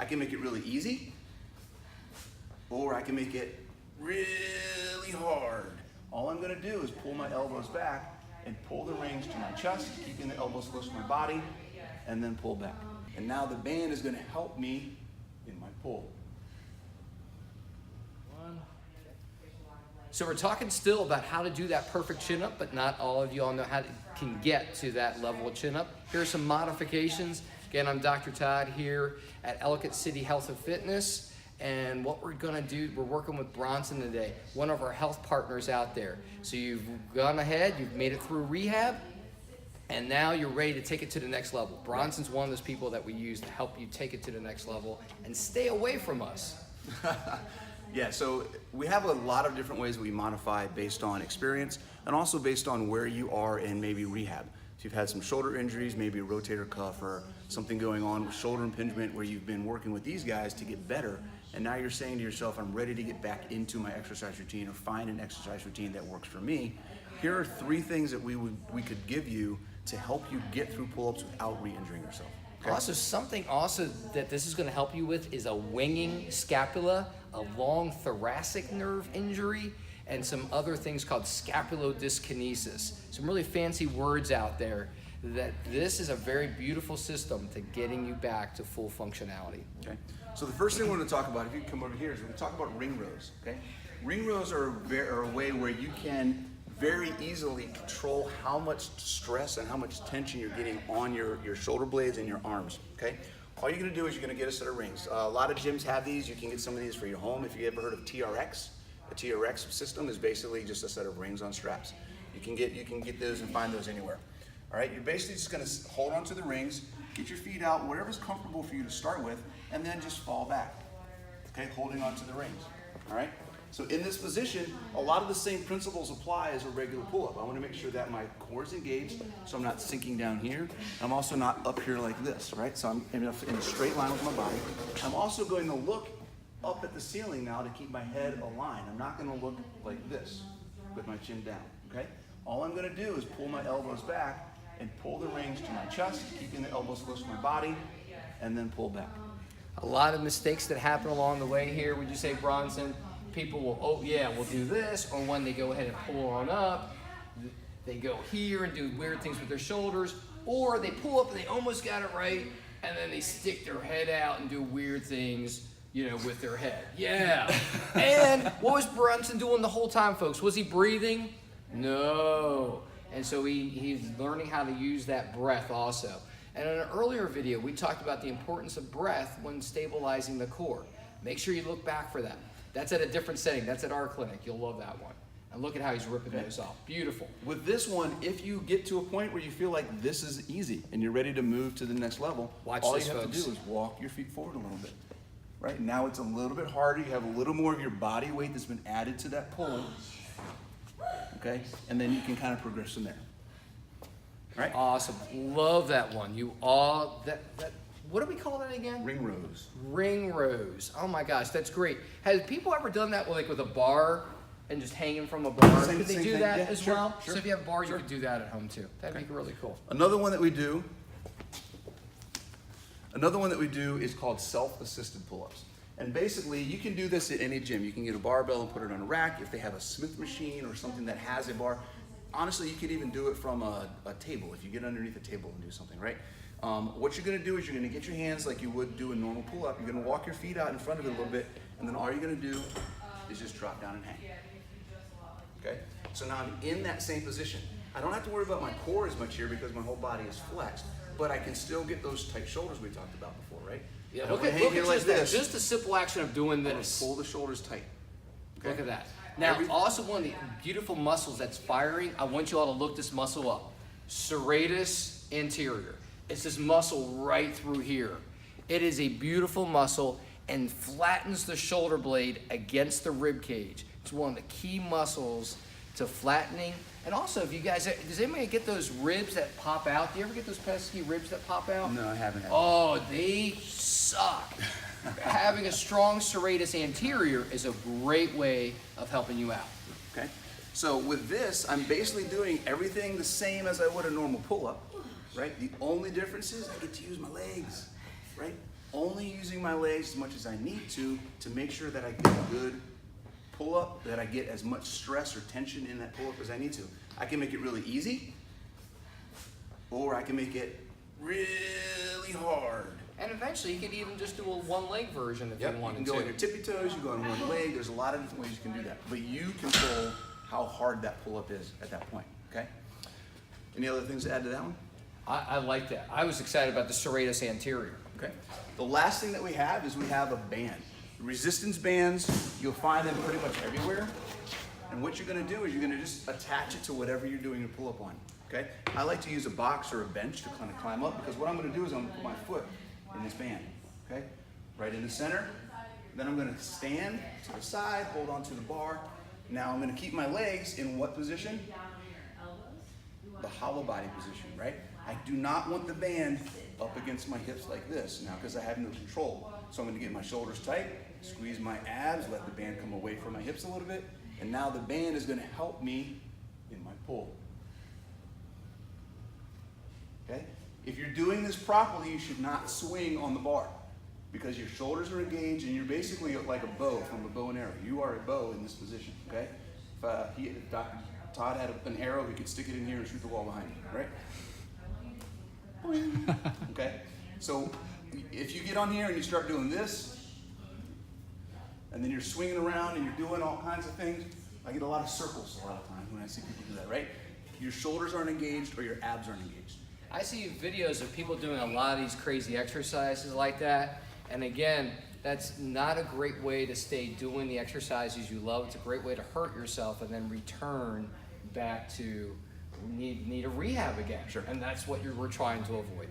I can make it really easy, or I can make it really hard. All I'm gonna do is pull my elbows back and pull the rings to my chest, keeping the elbows close to my body, and then pull back. And now the band is gonna help me in my pull. So we're talking still about how to do that perfect chin up, but not all of you all know how to can get to that level of chin up. Here are some modifications. Again, I'm Dr. Todd here at Ellicott City Health Fitness. And what we're gonna do, we're working with Bronson today, one of our health partners out there. So you've gone ahead, you've made it through rehab, and now you're ready to take it to the next level. Bronson's one of those people that we use to help you take it to the next level and stay away from us. Yeah, so we have a lot of different ways we modify based on experience and also based on where you are in maybe rehab. If you've had some shoulder injuries, maybe a rotator cuff or something going on with shoulder impingement where you've been working with these guys to get better, and now you're saying to yourself, I'm ready to get back into my exercise routine or find an exercise routine that works for me. Here are 3 things that we could give you to help you get through pull-ups without re-injuring yourself. Okay? Also, something also that this is going to help you with is a winging scapula, a long thoracic nerve injury, and some other things called scapulodiskinesis. Some really fancy words out there that this is a very beautiful system to getting you back to full functionality. Okay. So the first thing we're going to talk about, if you come over here, is we're going to talk about ring rows. Okay. Ring rows are a way where you can very easily control how much stress and how much tension you're getting on your shoulder blades and your arms. Okay. All you're going to do is you're going to get a set of rings. A lot of gyms have these. You can get some of these for your home. If you ever heard of TRX, the TRX system is basically just a set of rings on straps. You can get those and find those anywhere. All right, you're basically just going to hold onto the rings, get your feet out, whatever's comfortable for you to start with, and then just fall back. Okay, holding onto the rings. All right. So in this position, a lot of the same principles apply as a regular pull-up. I want to make sure that my core is engaged, so I'm not sinking down here. I'm also not up here like this, right? So I'm in a straight line with my body. I'm also going to look up at the ceiling now to keep my head aligned. I'm not going to look like this with my chin down, okay? All I'm going to do is pull my elbows back and pull the rings to my chest, keeping the elbows close to my body, and then pull back. A lot of mistakes that happen along the way here, would you say, Bronson? People will, oh yeah, we'll do this, or when they go ahead and pull on up, they go here and do weird things with their shoulders, or they pull up and they almost got it right, and then they stick their head out and do weird things, you know, with their head. Yeah. And what was Bronson doing the whole time, folks? Was he breathing? No. And so he's learning how to use that breath also. And in an earlier video, we talked about the importance of breath when stabilizing the core. Make sure you look back for that. That's at a different setting. That's at our clinic. You'll love that one. And look at how he's ripping those off. Beautiful. With this one, if you get to a point where you feel like this is easy and you're ready to move to the next level, all you have to do is walk your feet forward a little bit. Right? Now it's a little bit harder. You have a little more of your body weight that's been added to that pull. Okay? And then you can kind of progress from there. Right? Awesome. Love that one. You all, what do we call that again? Ring rows. Ring rows. Oh my gosh, that's great. Has people ever done that with a bar and just hanging from a bar? Could they do that as well? Sure. So if you have a bar, you could do that at home too. That'd be really cool. Another one that we do is called self-assisted pull-ups. And basically, you can do this at any gym. You can get a barbell and put it on a rack. If they have a Smith machine or something that has a bar, honestly, you could even do it from a table. If you get underneath a table and do something, right? What you're going to do is you're going to get your hands like you would do a normal pull-up. You're going to walk your feet out in front of it a little bit, and then all you're going to do is just drop down and hang. Okay? So now I'm in that same position. I don't have to worry about my core as much here because my whole body is flexed, but I can still get those tight shoulders we talked about before, right? Yeah, look at just the simple action of doing this. Pull the shoulders tight. Okay? Look at that. Now, also one of the beautiful muscles that's firing, I want you all to look this muscle up. Serratus anterior. It's this muscle right through here. It is a beautiful muscle and flattens the shoulder blade against the rib cage. It's one of the key muscles to flattening. And also, if you guys, does anybody get those ribs that pop out? Do you ever get those pesky ribs that pop out? No, I haven't. Oh, they suck. Having a strong serratus anterior is a great way of helping you out. Okay. So with this, I'm basically doing everything the same as I would a normal pull-up, right? The only difference is I get to use my legs, right? only using my legs as much as I need to make sure that I get a good pull up, that I get as much stress or tension in that pull up as I need to. I can make it really easy, or I can make it really hard. And eventually you could even just do a one leg version if you wanted You to. can go on your tippy toes, you go on one leg, there's a lot of different ways you can do that. But you control how hard that pull up is at that point, okay? Any other things to add to that one? I like that. I was excited about the serratus anterior. Okay. The last thing that we have is we have a band. Resistance bands, you'll find them pretty much everywhere. And what you're gonna do is you're gonna just attach it to whatever you're doing your pull up on, okay? I like to use a box or a bench to kind of climb up, because what I'm gonna do is I'm gonna put my foot in this band, okay? Right in the center. Then I'm gonna stand to the side, hold on to the bar. Now I'm gonna keep my legs in what position? The hollow body position, right? I do not want the band up against my hips like this now, because I have no control. So I'm gonna get my shoulders tight, squeeze my abs, let the band come away from my hips a little bit, and now the band is gonna help me in my pull. Okay? If you're doing this properly, you should not swing on the bar, because your shoulders are engaged and you're basically like a bow from a bow and arrow. You are a bow in this position, okay? If Dr. Todd had an arrow, he could stick it in here and shoot the wall behind you, right? Okay? So if you get on here and you start doing this, and then you're swinging around and you're doing all kinds of things, I get a lot of circles a lot of times when I see people do that, right? Your shoulders aren't engaged or your abs aren't engaged. I see videos of people doing a lot of these crazy exercises like that. And again, that's not a great way to stay doing the exercises you love. It's a great way to hurt yourself and then return back to need a rehab again. Sure. And that's what we're trying to avoid.